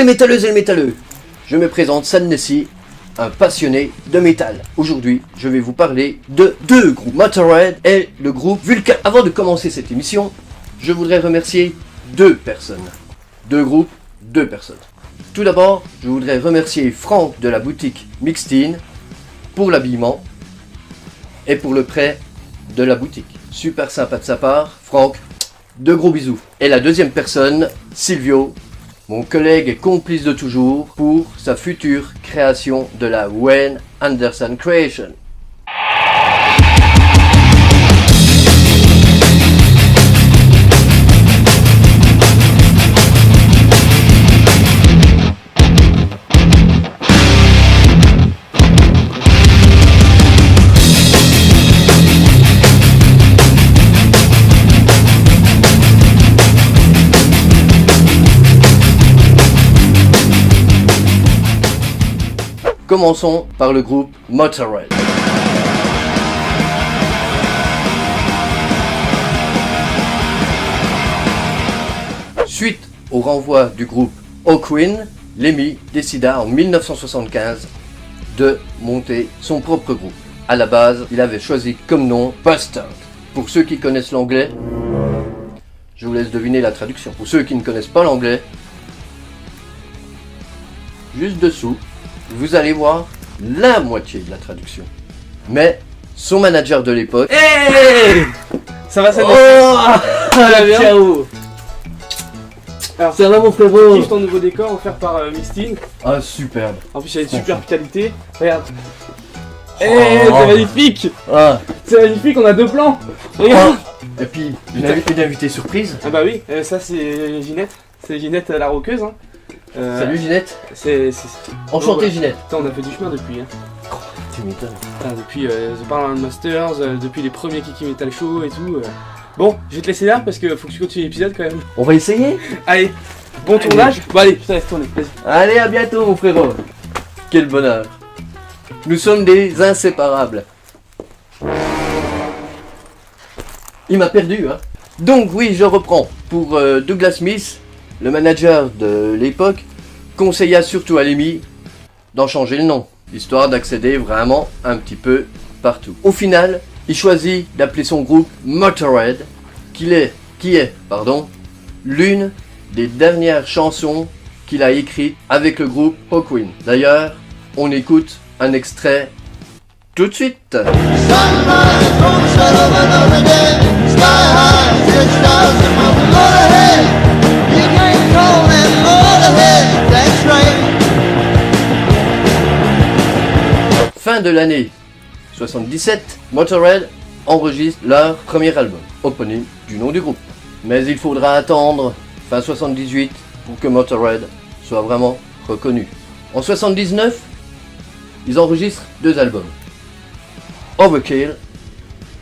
les métalleuses et les métalleux, je me présente San Nessie, un passionné de métal. Aujourd'hui, je vais vous parler de deux groupes, Motörhead et le groupe Vulcain. Avant de commencer cette émission, je voudrais remercier deux personnes. Deux groupes, deux personnes. Tout d'abord, je voudrais remercier Franck de la boutique Mixtine pour l'habillement et pour le prêt de la boutique. Super sympa de sa part, Franck, de gros bisous. Et la deuxième personne, Silvio, mon collègue et complice de toujours pour sa future création de la Wayne Anderson Creation. Commençons par le groupe Motörhead. Suite au renvoi du groupe Hawkwind, Lemmy décida en 1975 de monter son propre groupe. À la base, il avait choisi comme nom Bastard. Pour ceux qui connaissent l'anglais, je vous laisse deviner la traduction. Pour ceux qui ne connaissent pas l'anglais, juste dessous, vous allez voir la moitié de la traduction. Mais son manager de l'époque... Hey, ça va, ça va. Oh, Ça va bien. ciao. Alors, Ça va mon frérot? kiffe ton nouveau décor offert par Mixtine. Ah superbe. En plus, il y a une super qualité. Regarde. Oh. C'est magnifique. Ah. C'est magnifique, on a deux plans. Regarde. Et puis une invitée surprise. Ah bah oui, ça c'est Ginette. C'est Ginette la roqueuse. Hein. Salut Ginette. C'est... Enchanté ouais. Ginette. Putain, on a fait du chemin depuis. Hein. Tu m'étonnes. Putain, depuis The Parliament Masters, depuis les premiers Kiki Metal Show et tout. Bon, je vais te laisser là parce que faut que tu continues l'épisode quand même. On va essayer. Allez, bon tournage. Bon allez, putain, laisse tourner, vas-y. Allez, à bientôt mon frérot. Quel bonheur. Nous sommes des inséparables. Il m'a perdu, hein. Donc oui, je reprends. Pour Douglas Smith, le manager de l'époque, conseilla surtout à Lemmy d'en changer le nom, histoire d'accéder vraiment un petit peu partout. Au final, il choisit d'appeler son groupe Motörhead, qui est l'une des dernières chansons qu'il a écrites avec le groupe Hawkwind. D'ailleurs, on écoute un extrait tout de suite. Sunrise from the shadow of another day. Sky high, 6,000 miles below the head. You can't call them Motorhead, that's right. Fin de l'année 77, Motörhead enregistre leur premier album, éponyme du nom du groupe. Mais il faudra attendre fin 78 pour que Motörhead soit vraiment reconnu. En 79, ils enregistrent deux albums, Overkill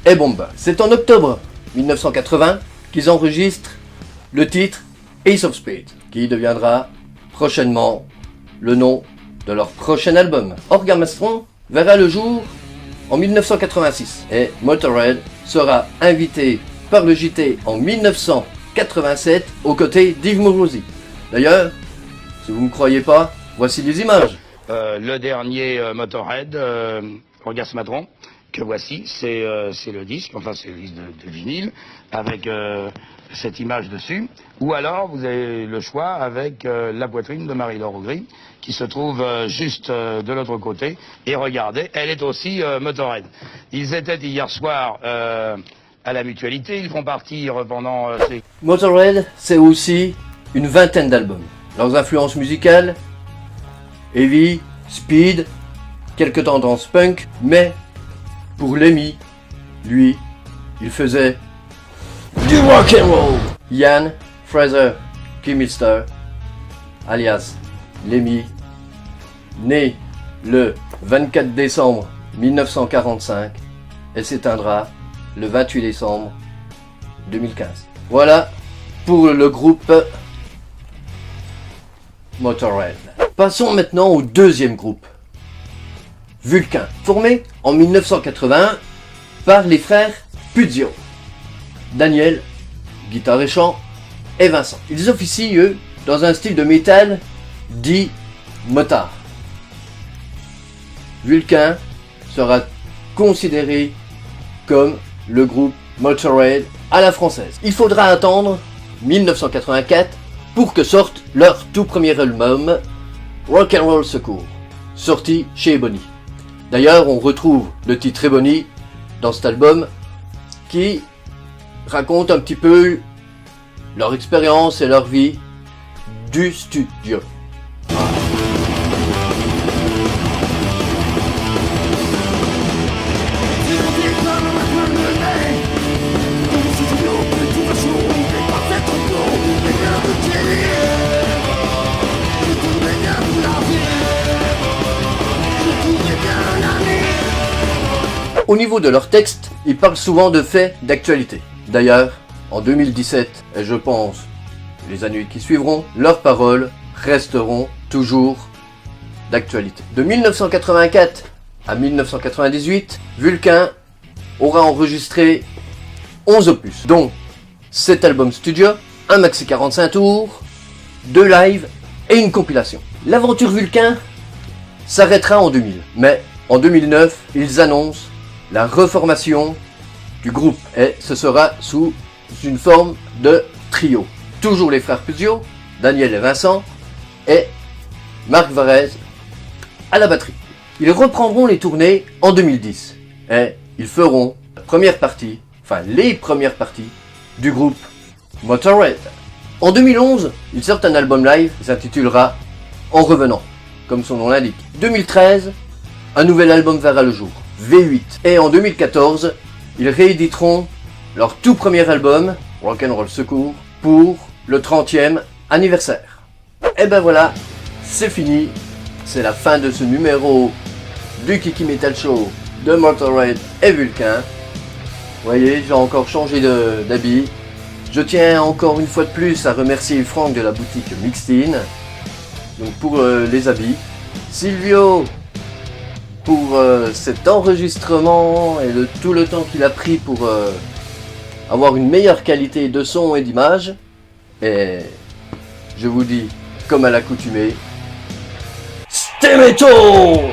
et Bomba. C'est en octobre 1980 qu'ils enregistrent le titre Ace of Spades, qui deviendra prochainement le nom de leur prochain album. Orgasmatron verra le jour en 1986 et Motörhead sera invité par le JT en 1987 aux côtés d'Yves Morosi. D'ailleurs, si vous ne me croyez pas, voici les images. Le dernier Motörhead, Orgasmatron, que voici, c'est le disque, enfin c'est le disque de vinyle, avec cette image dessus. Ou alors, vous avez le choix avec la poitrine de Marie-Laure Augry, qui se trouve juste de l'autre côté. Et regardez, elle est aussi Motörhead. Ils étaient hier soir à la Mutualité, ils vont partir pendant... Motörhead, c'est aussi une vingtaine d'albums. Leurs influences musicales, heavy, speed, quelques tendances punk, mais pour Lemmy, lui, il faisait du rock and roll. Ian Fraser Kilmister, alias Lemmy, né le 24 décembre 1945 et s'éteindra le 28 décembre 2015. Voilà pour le groupe Motörhead. Passons maintenant au deuxième groupe, Vulcain, formé en 1981 par les frères Puzzio, Daniel, guitare et chant, et Vincent. Ils officient, eux, dans un style de métal dit motard. Vulcain sera considéré comme le groupe Motorhead à la française. Il faudra attendre 1984 pour que sorte leur tout premier album Rock'n'Roll Secours, sorti chez Ebony. D'ailleurs, on retrouve le titre Ebony dans cet album qui raconte un petit peu leur expérience et leur vie du studio. Au niveau de leurs textes, ils parlent souvent de faits d'actualité. D'ailleurs, en 2017, et je pense les années qui suivront, leurs paroles resteront toujours d'actualité. De 1984 à 1998, Vulcain aura enregistré 11 opus, dont 7 albums studio, un maxi 45 tours, 2 lives et une compilation. L'aventure Vulcain s'arrêtera en 2000, mais en 2009, ils annoncent la reformation du groupe, et ce sera sous une forme de trio. Toujours les frères Puziot, Daniel et Vincent, et Marc Varese à la batterie. Ils reprendront les tournées en 2010, et ils feront les premières parties du groupe Motorhead. En 2011, ils sortent un album live qui s'intitulera En revenant, comme son nom l'indique. 2013, un nouvel album verra le jour, V8. Et en 2014, ils rééditeront leur tout premier album, Rock'n'Roll Secours, pour le 30e anniversaire. Et ben voilà, c'est fini. C'est la fin de ce numéro du Kiki Metal Show de Motorhead et Vulcain. Vous voyez, j'ai encore changé d'habit. Je tiens encore une fois de plus à remercier Franck de la boutique Mixtine, donc pour les habits. Silvio pour cet enregistrement et tout le temps qu'il a pris pour avoir une meilleure qualité de son et d'image. Et je vous dis, comme à l'accoutumée, stay metal!